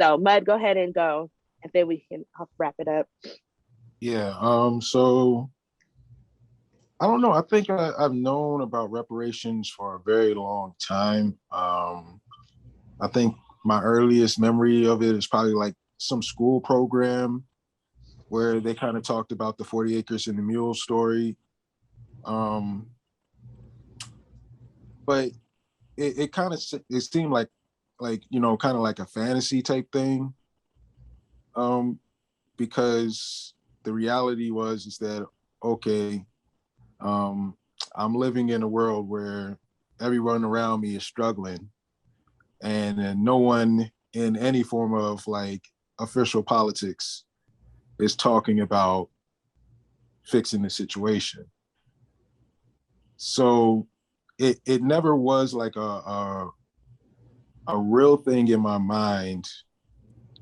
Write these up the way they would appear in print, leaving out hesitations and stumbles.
So Mud, go ahead and go, and then I'll wrap it up. Yeah. So I don't know. I think I've known about reparations for a very long time. I think my earliest memory of it is probably like some school program where they kind of talked about the 40 acres and the mule story. Um, but it kind of it seemed like kind of like a fantasy type thing, um, because the reality was is that okay, um, I'm living in a world where everyone around me is struggling, and no one in any form of like official politics is talking about fixing the situation. So it never was like a real thing in my mind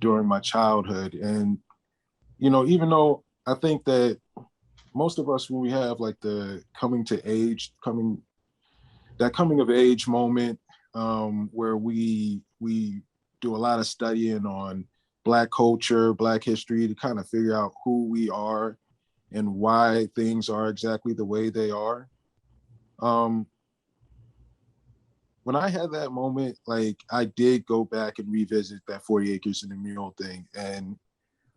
during my childhood. And, even though I think that most of us, when we have like the coming of age moment, where we do a lot of studying on Black culture, Black history to kind of figure out who we are and why things are exactly the way they are. Um, when I had that moment, like I did go back and revisit that 40 acres and a mule thing. And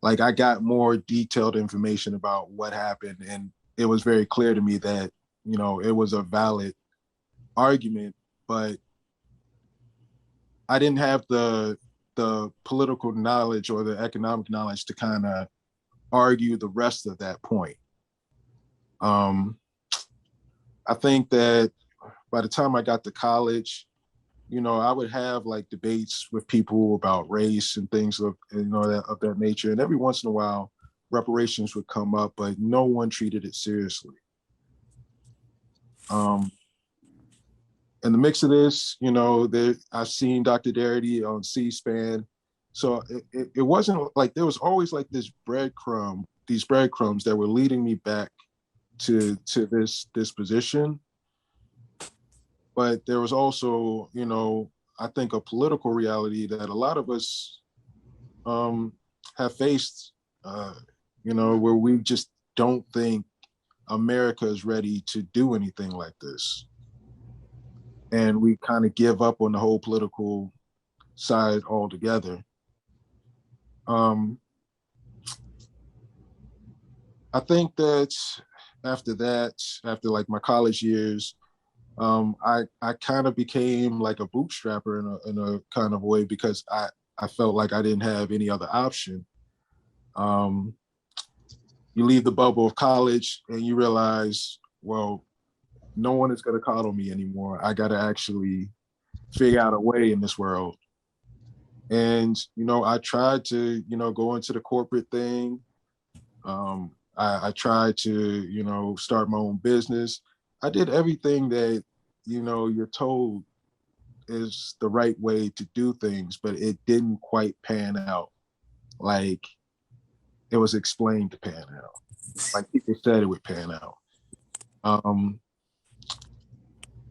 like I got more detailed information about what happened. And it was very clear to me that, it was a valid argument, but I didn't have the political knowledge or the economic knowledge to kind of argue the rest of that point. Um, I think that by the time I got to college, I would have like debates with people about race and things of that nature. And every once in a while, reparations would come up, but no one treated it seriously. Um, in the mix of this, I've seen Dr. Darity on C-SPAN. So it wasn't like there was always like these breadcrumbs that were leading me back to this position. But there was also, I think a political reality that a lot of us have faced, where we just don't think America is ready to do anything like this. And we kind of give up on the whole political side altogether. Um, I think that after like my college years, I kind of became like a bootstrapper in a kind of way because I felt like I didn't have any other option. Um, you leave the bubble of college and you realize, well, no one is going to coddle me anymore. I got to actually figure out a way in this world. And, I tried to, go into the corporate thing. I tried to, start my own business. I did everything that, you're told is the right way to do things, but it didn't quite pan out like it was explained to pan out. Like people said it would pan out. Um,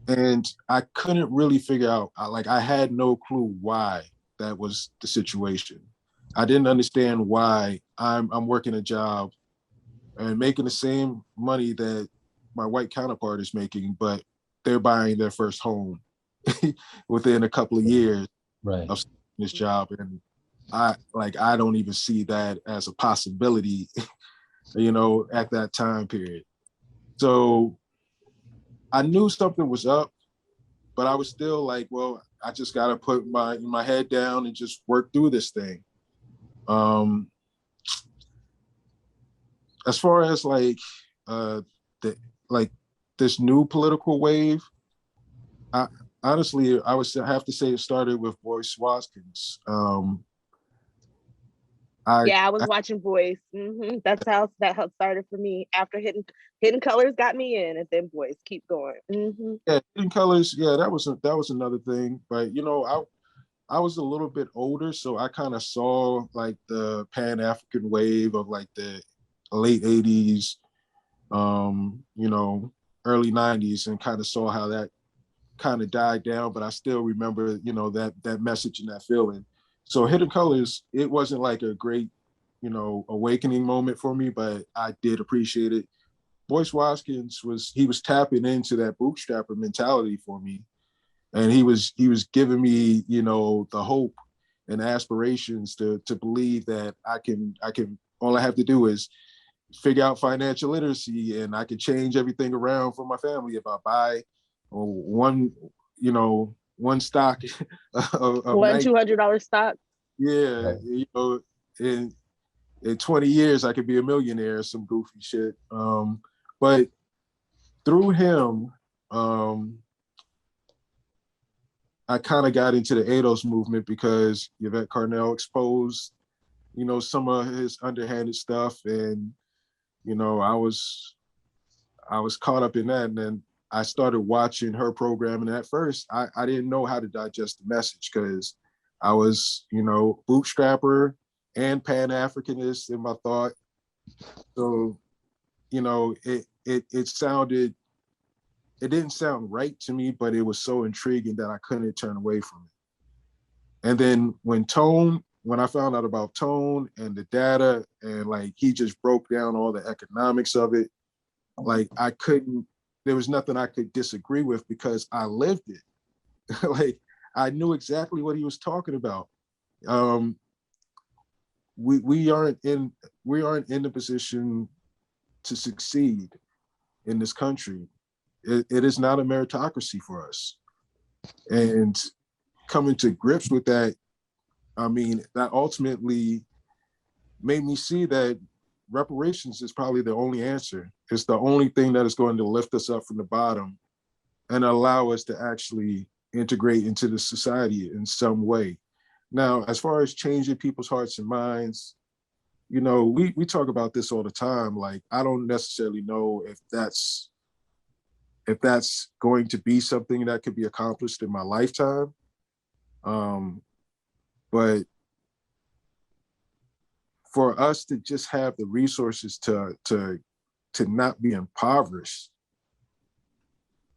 and I couldn't really figure out, like I had no clue why that was the situation. I didn't understand why I'm working a job and making the same money that my white counterpart is making, but they're buying their first home within a couple of years right. of this job. And I don't even see that as a possibility, at that time period. So I knew something was up, but I was still like, well, I just got to put my head down and just work through this thing. Um, as far as like the like this new political wave, I honestly I would have to say it started with Boyce Watkins. Yeah, I was watching Boys. That's how that helped started for me. After Hidden Colors got me in, and then Boys keep going. Yeah, Hidden Colors. Yeah, that was another thing. But I was a little bit older, so I kind of saw like the Pan African wave of like the late '80s, early '90s, and kind of saw how that kind of died down. But I still remember, that message and that feeling. So Hidden Colors, it wasn't like a great, awakening moment for me, but I did appreciate it. Boyce Watkins was tapping into that bootstrapper mentality for me, and he was giving me, the hope and aspirations to believe that I can all I have to do is figure out financial literacy, and I can change everything around for my family if I buy one, one stock of One Nike. $200 stock. Yeah, Right. in 20 years I could be a millionaire, some goofy shit. But through him, I kind of got into the ADOS movement because Yvette Carnell exposed, some of his underhanded stuff, and I was caught up in that, and then I started watching her program. And at first, I didn't know how to digest the message because I was, bootstrapper and Pan-Africanist in my thought. So, it didn't sound right to me, but it was so intriguing that I couldn't turn away from it. And then when I found out about Tone and the data, and like he just broke down all the economics of it, like there was nothing I could disagree with because I lived it. Like I knew exactly what he was talking about. We aren't in the position to succeed in this country. It is not a meritocracy for us. And coming to grips with that, I mean, that ultimately made me see that reparations is probably the only answer. It's the only thing that is going to lift us up from the bottom and allow us to actually integrate into the society in some way. Now, as far as changing people's hearts and minds, we talk about this all the time. Like, I don't necessarily know if that's going to be something that could be accomplished in my lifetime. But for us to just have the resources to not be impoverished,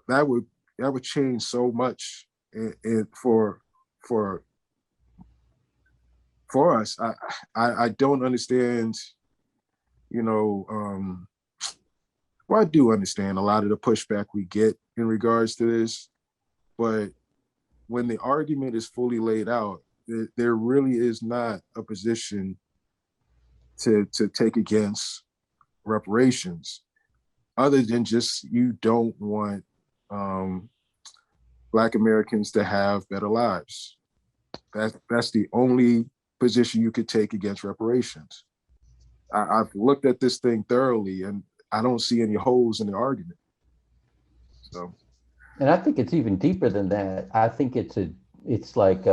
that would change so much for us. I don't understand, well, I do understand a lot of the pushback we get in regards to this, but when the argument is fully laid out, there really is not a position to take against reparations, other than just you don't want Black Americans to have better lives. That's the only position you could take against reparations. I've looked at this thing thoroughly, and I don't see any holes in the argument. So, And I think it's even deeper than that. I think it's like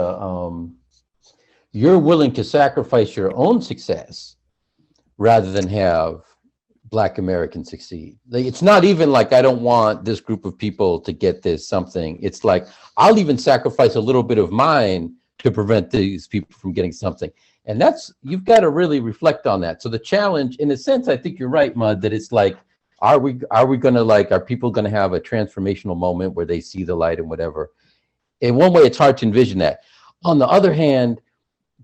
you're willing to sacrifice your own success rather than have Black Americans succeed. Like, it's not even like I don't want this group of people to get this something. It's like I'll even sacrifice a little bit of mine to prevent these people from getting something. And you've got to really reflect on that. So the challenge, in a sense, I think you're right, Mud, that it's like, are people going to have a transformational moment where they see the light and whatever? In one way, it's hard to envision that. On the other hand,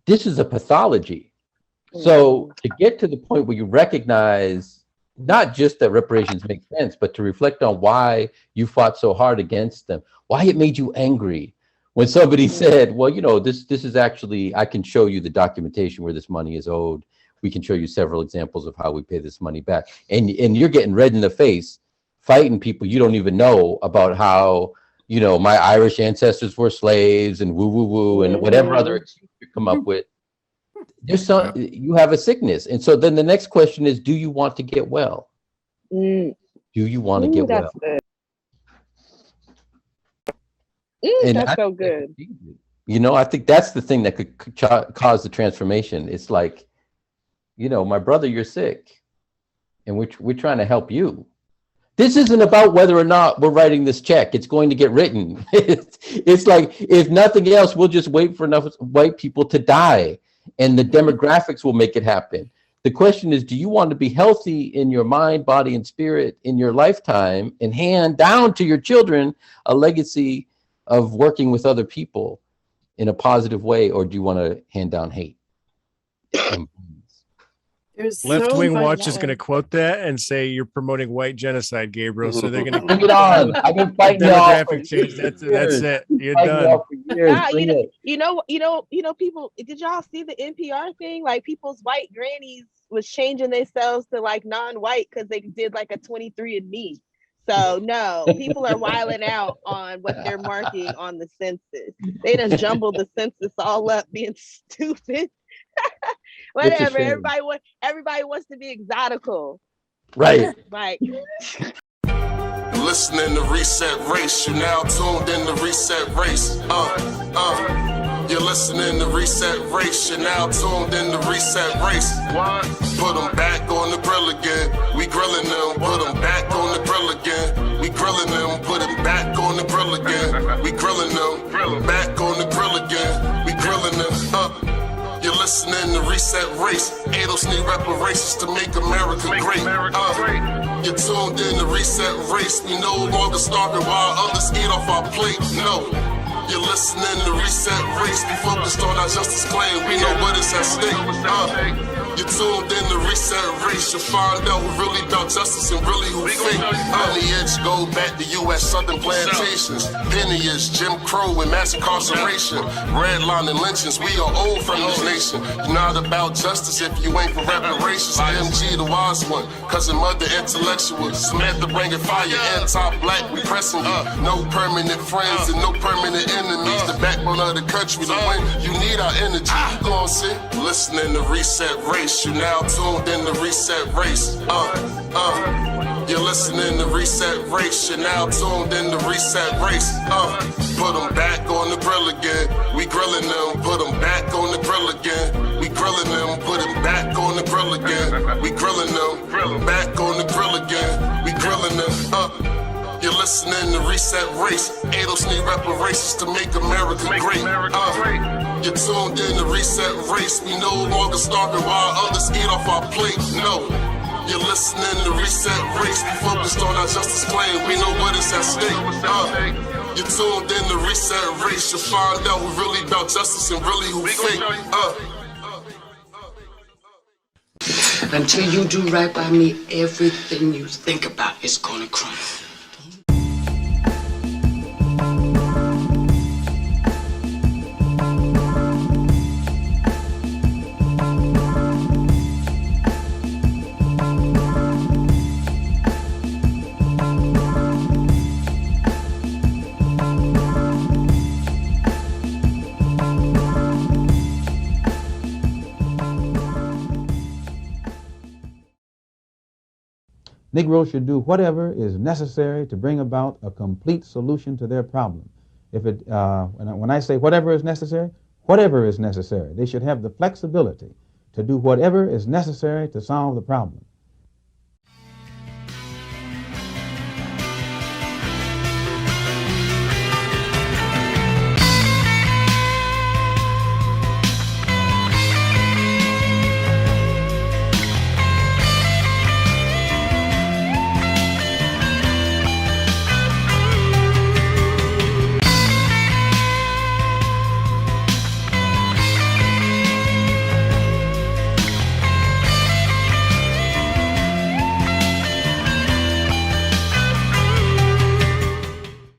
this is a pathology. So to get to the point where you recognize not just that reparations make sense, but to reflect on why you fought so hard against them, why it made you angry when somebody said, well, this is actually, I can show you the documentation where this money is owed. We can show you several examples of how we pay this money back. And you're getting red in the face, fighting people you don't even know about how, my Irish ancestors were slaves and woo, woo, woo, and whatever other excuse you come up with. You have a sickness. And so then the next question is, do you want to get well? Do you want to get well? Good. That's so good. I think that's the thing that could cause the transformation. It's like, my brother, you're sick, and we're trying to help you. This isn't about whether or not we're writing this check. It's going to get written. It's like, if nothing else, we'll just wait for enough white people to die, and the demographics will make it happen. The question is, do you want to be healthy in your mind, body, and spirit in your lifetime, and hand down to your children a legacy of working with other people? in a positive way, or do you want to hand down hate? Left Wing Watch is going to quote that and say you're promoting white genocide, Gabriel. So they're going to bring it on. I've been fighting demographic change. That's it. You're done. People. Did y'all see the NPR thing? Like people's white grannies was changing themselves to like non-white because they did like a 23andMe. So no, people are wilding out on what they're marking on the census. They done jumbled the census all up, being stupid. Whatever. Everybody wants to be exotical. Right. Right. Listening to Reset Race, you now tuned in to Reset Race. You're listening to Reset Race, you're now tuned in to Reset Race. What? Put them back on the grill again. We grilling them. Put them back on the grill again. We grilling them. Put them back on the grill again. We grilling them. Back on the grill again. We grilling them. You're listening to Reset Race. ADOS need reparations to make America great. You're tuned in to Reset Race. We no longer starving while others eat off our plate. No. You're listening to Reset Race. We focused on our justice claim. We know what is at stake. You're tuned in to Reset Race. You'll find out who really about justice and really who fake. Lineage go back to US Southern plantations. Lineage, Jim Crow and mass incarceration. Redlining lynchings. We are old from this nation. You're not about justice if you ain't for reparations. MG the wise one. Cousin mother intellectual. Samantha bringing fire. Anti-black we pressing you. No permanent friends and no permanent enemies. The backbone of the country. To win you need our energy. Go on, sit. Listening to Reset Race. You now tuned in to Reset Race. You're listening to Reset Race. You're now tuned in to Reset Race. Put them back on the grill again. We grilling them. Put them back on the grill again. We grilling them. Put them back on the grill again. We grilling them. Back on the grill again. We grilling them. You're listening to Reset Race. ADOS need reparations to make America great. You're tuned in to Reset Race. We no longer starving while others eat off our plate. No. You're listening to Reset Race. We focused on our justice claim. We know what is at stake. You're tuned in to Reset Race. You'll find out who really about justice and really who fake. Until you do right by me, everything you think about is gonna crumble. Negroes should do whatever is necessary to bring about a complete solution to their problem. When I say whatever is necessary, they should have the flexibility to do whatever is necessary to solve the problem.